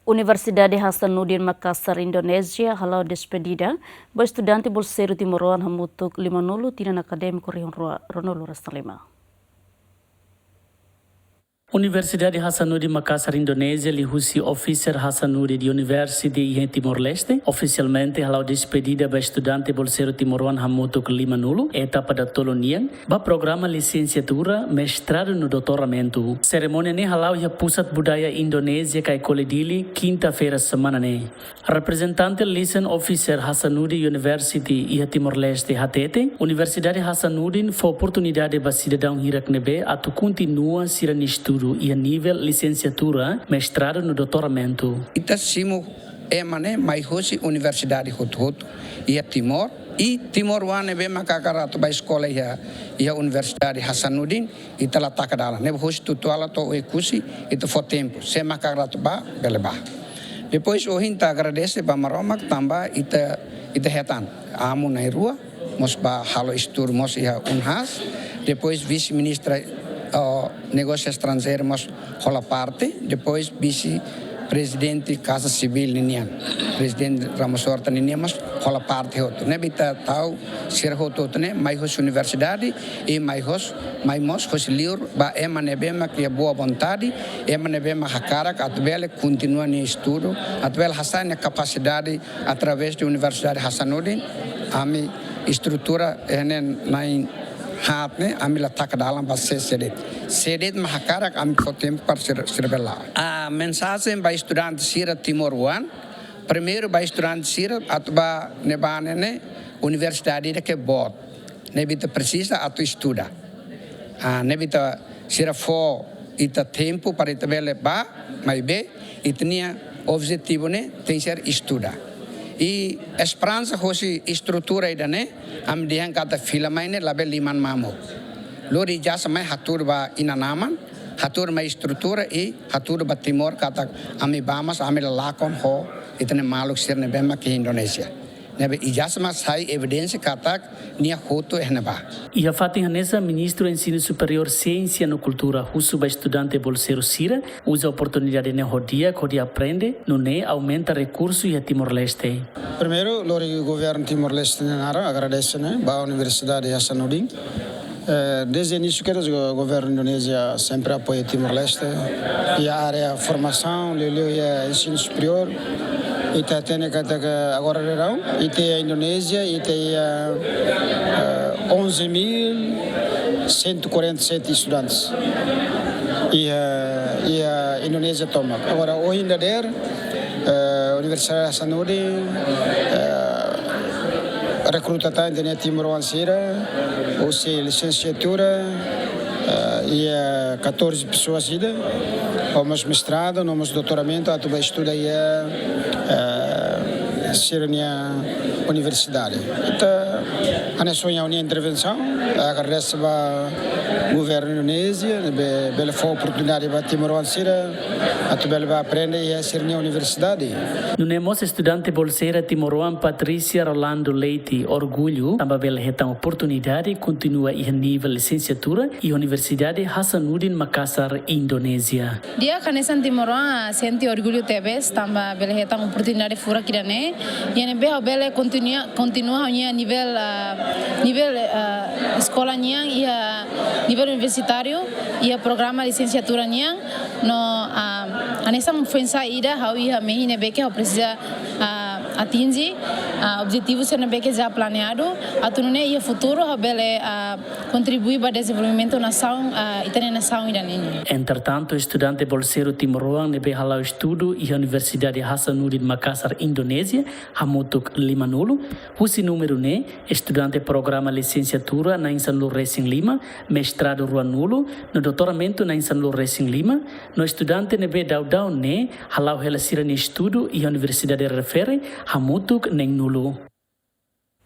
Universidade Hasanuddin Makassar, Indonésia, halau despedida, ba estudante bolseiro timoruan hamutuk 50 tinan akademiko rion Ronolo Rastalima. Universidade Hasanuddin Makassar, Indonésia, lihusi officer Hasanuddin University em Timor-Leste, oficialmente halau despedida ba estudante bolseiro timoruan hamutuk 50, etapa da tolonian, ba programa licenciatura, mestrado no doutoramento. Cerimônia ne halau ia Pusat Budaya Indonésia kai Koledili, quinta-feira semana ne. Representante listen officer Hasanuddin University ia Timor-Leste hatete, Universidade Hasanuddin foi oportunidade ba cidadão hirak nebe atu continua siran estudo e a nível licenciatura, mestrado no doutoramento. Ita simo emane mai hosi Universidade Hut ia Timor e Timor wane be makakarato ba escola ia Universidade Hasanuddin ita la takadala ne hosi tutuala to ekusi itu for tempo se makakarato ba beleba. Depois o hinta agradece ba maromak tamba ita hetan amu na rua mos ba halo istur mos ia unhas depois vice-ministra negócio estrangeiro mas rola parte depois vice-presidente Casa Civil Ninian presidente Ramos Horta Ninian mas rola parte outro né bita tau ser outro né mais universidade e mais mos liur ba emanebema que é boa vontade emanebema hakara atbele continua no estudo atbele hasan capacidade através da Universidade Hasanuddin ami estrutura nain hatne amila tak dalam bahasa sedet mahakarak am fotem par sirbela a mensagem ba estudante sira Timor-Wan primeiro ba estudante sira atba nebane ne universidade de que bot nebita precisa atu estuda nebita sira fo ita tempo para ita bele ba mai be itnia objetivo ne tem ser estuda e esperança hoje estrutura ida ne am dihan kata filma ini label liman mamu lori jasa mai hatur ba inanaman hatur mai estrutura e hatur ba Timor kata ami bamas ami lakon ho itne maluk sirne bema ke Indonesia nebe ijasa mas sai evidência kata nia hoto ehneba. E a Fatih Hanessa, ministro do Ensino Superior, Ciência e Cultura, Husuba estudante bolseiro Sira, usa a oportunidade de rodia, que aprende, no ne aumenta recursos e a Timor-Leste. Primeiro, o governo Timor-Leste agradece a Universidade Hasanuddin. Desde o início, o governo indonésia sempre apoia Timor-Leste e a área de formação, o ensino superior. E tem agora e tem a Indonésia e tem 11.147 estudantes e a Indonésia toma agora o ainda a Universidade Hasanuddin recruta tanto na Timor-Wan ou se licenciatura e 14 pessoas ainda vamos mestrado, vamos doutoramento, atu vai estudar Sirnia Universidade. Então, a sonha uma intervenção, agradece ao governo indonésia, bela foi oportunidade para Timor-Wan atu bela aprender a Sirnia Universidade. No nemos estudante bolseira Timor-Wan Patrícia Rolando Leite, orgulho, também bela retam oportunidade, continua em nível licenciatura e Universidade Hasanuddin Makassar, Indonésia. Dia kanesan Timor-Wan senti orgulho tebes, também bela retam oportunidade fora kirane, e bela continua a nível escolanya e nível universitário e programa licenciatura nya no anessa influência ida how ia mehine beke how precisa atingir objetivos sendo beke já planeado atunune ia futuro how bele contribuir para o desenvolvimento nação itane nação idanene. Entretanto, estudante bolseiro Timor-Wan nebe halau estudo e Universidade Hasanuddin Makassar, Indonésia, hamutuk 50, husi número ne estudante programa licenciatura na Insanlu Racing Lima, mestrado ruanulo, no doutoramento na Insanlu Racing Lima, no estudante nebe daudau ne halau helasira ni estudo e Universidade refere hamutuk neng nulo.